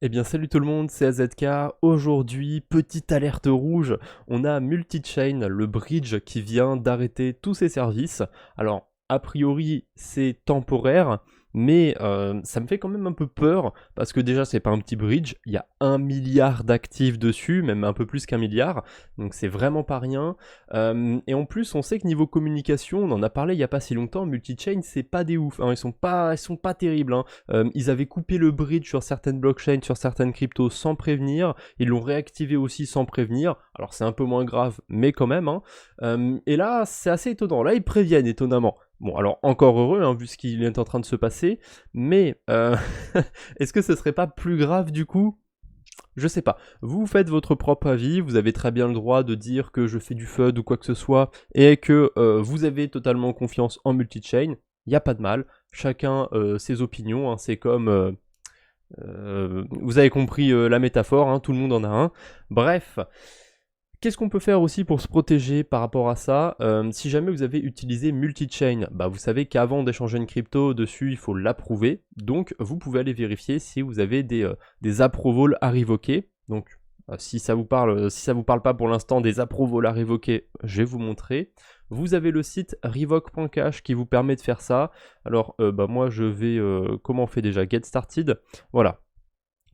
Eh bien salut tout le monde, c'est AZK. Aujourd'hui, petite alerte rouge, on a Multichain, le bridge qui vient d'arrêter tous ses services. Alors, a priori, c'est temporaire, mais ça me fait quand même un peu peur, parce que déjà, c'est pas un petit bridge, il y a 1 milliard d'actifs dessus, même un peu plus qu'1 milliard, donc c'est vraiment pas rien. Et en plus, on sait que niveau communication, on en a parlé il y a pas si longtemps, Multichain, c'est pas des ouf, hein, ils sont pas terribles, hein. Ils avaient coupé le bridge sur certaines blockchains, sur certaines cryptos sans prévenir. Ils l'ont réactivé aussi sans prévenir. Alors c'est un peu moins grave, mais quand même, hein. Et là, c'est assez étonnant. Là, ils préviennent étonnamment. Bon, alors encore heureux, hein, vu ce qui est en train de se passer. Mais est-ce que ce serait pas plus grave du coup? Je sais pas. Vous faites votre propre avis, vous avez très bien le droit de dire que je fais du FUD ou quoi que ce soit, et que vous avez totalement confiance en multi-chain. Il n'y a pas de mal. Chacun ses opinions, hein. C'est comme... vous avez compris la métaphore, hein, tout le monde en a un. Bref, qu'est-ce qu'on peut faire aussi pour se protéger par rapport à ça? Si jamais vous avez utilisé multi-chain, bah vous savez qu'avant d'échanger une crypto dessus, il faut l'approuver. Donc vous pouvez aller vérifier si vous avez des approvals à révoquer. Donc si ça vous parle pas pour l'instant des approvals à révoquer, je vais vous montrer. Vous avez le site revoke.cash qui vous permet de faire ça. Alors bah moi je vais, comment on fait déjà? Get started. Voilà.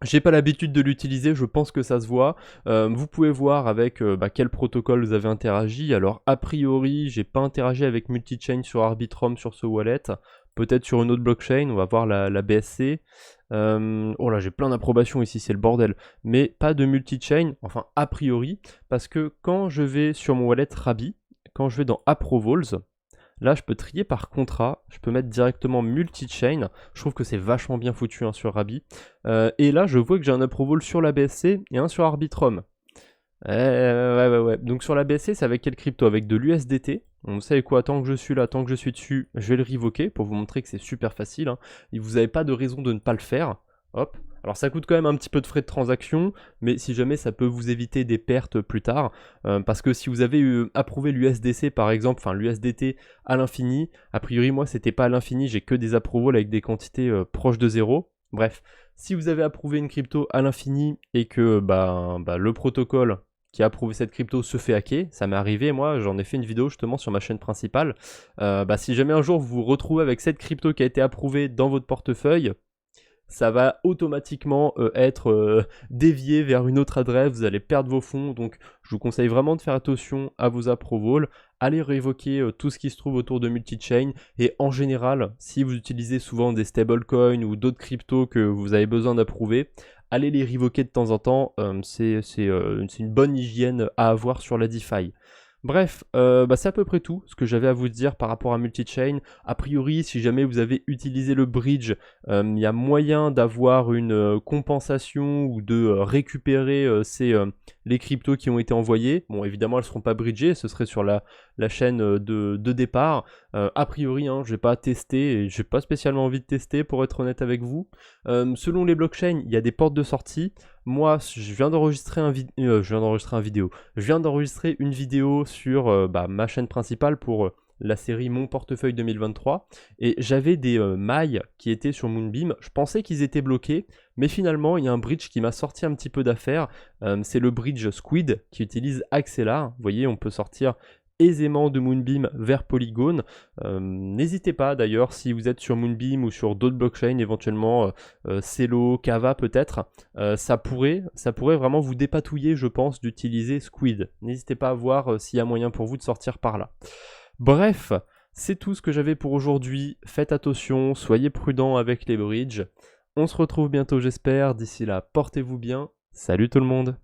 J'ai pas l'habitude de l'utiliser, je pense que ça se voit. Vous pouvez voir avec quel protocole vous avez interagi. Alors a priori, j'ai pas interagi avec Multichain sur Arbitrum sur ce wallet. Peut-être sur une autre blockchain, on va voir la BSC. Oh là, j'ai plein d'approbations ici, c'est le bordel. Mais pas de Multichain, enfin a priori, parce que quand je vais sur mon wallet Rabi, quand je vais dans Approvals, là, je peux trier par contrat, je peux mettre directement multi-chain. Je trouve que c'est vachement bien foutu, hein, sur Rabi. Et là, je vois que j'ai un approval sur la BSC et un sur Arbitrum. Ouais. Donc sur la BSC, c'est avec quelle crypto? Avec de l'USDT. Vous savez quoi, tant que je suis là, tant que je suis dessus, je vais le revoquer pour vous montrer que c'est super facile, hein. Et vous n'avez pas de raison de ne pas le faire. Hop. Alors ça coûte quand même un petit peu de frais de transaction, mais si jamais ça peut vous éviter des pertes plus tard, parce que si vous avez approuvé l'USDC par exemple, enfin l'USDT à l'infini, a priori moi c'était pas à l'infini, j'ai que des approvals avec des quantités proches de zéro. Bref, si vous avez approuvé une crypto à l'infini et que le protocole qui a approuvé cette crypto se fait hacker, ça m'est arrivé, moi j'en ai fait une vidéo justement sur ma chaîne principale. Si jamais un jour vous vous retrouvez avec cette crypto qui a été approuvée dans votre portefeuille, ça va automatiquement être dévié vers une autre adresse, vous allez perdre vos fonds, donc je vous conseille vraiment de faire attention à vos approvals, allez révoquer tout ce qui se trouve autour de multi-chain, et en général, si vous utilisez souvent des stablecoins ou d'autres cryptos que vous avez besoin d'approuver, allez les révoquer de temps en temps, c'est une bonne hygiène à avoir sur la DeFi. Bref, c'est à peu près tout ce que j'avais à vous dire par rapport à multi-chain. A priori, si jamais vous avez utilisé le bridge, il y a moyen d'avoir une compensation ou de récupérer les cryptos qui ont été envoyés. Bon, évidemment, elles ne seront pas bridgées, ce serait sur la chaîne de départ. A priori, hein, je n'ai pas testé et j'ai pas spécialement envie de tester pour être honnête avec vous. Selon les blockchains, il y a des portes de sortie. Moi, je viens d'enregistrer une vidéo sur ma chaîne principale pour la série Mon Portefeuille 2023, et j'avais des mailles qui étaient sur Moonbeam. Je pensais qu'ils étaient bloqués, mais finalement il y a un bridge qui m'a sorti un petit peu d'affaires. C'est le bridge Squid qui utilise Axelar. Vous voyez, on peut sortir aisément de Moonbeam vers Polygon. N'hésitez pas d'ailleurs, si vous êtes sur Moonbeam ou sur d'autres blockchains, éventuellement Celo, Kava peut-être, ça pourrait vraiment vous dépatouiller, je pense, d'utiliser Squid. N'hésitez pas à voir s'il y a moyen pour vous de sortir par là. Bref, c'est tout ce que j'avais pour aujourd'hui. Faites attention, soyez prudents avec les bridges. On se retrouve bientôt, j'espère. D'ici là, portez-vous bien. Salut tout le monde!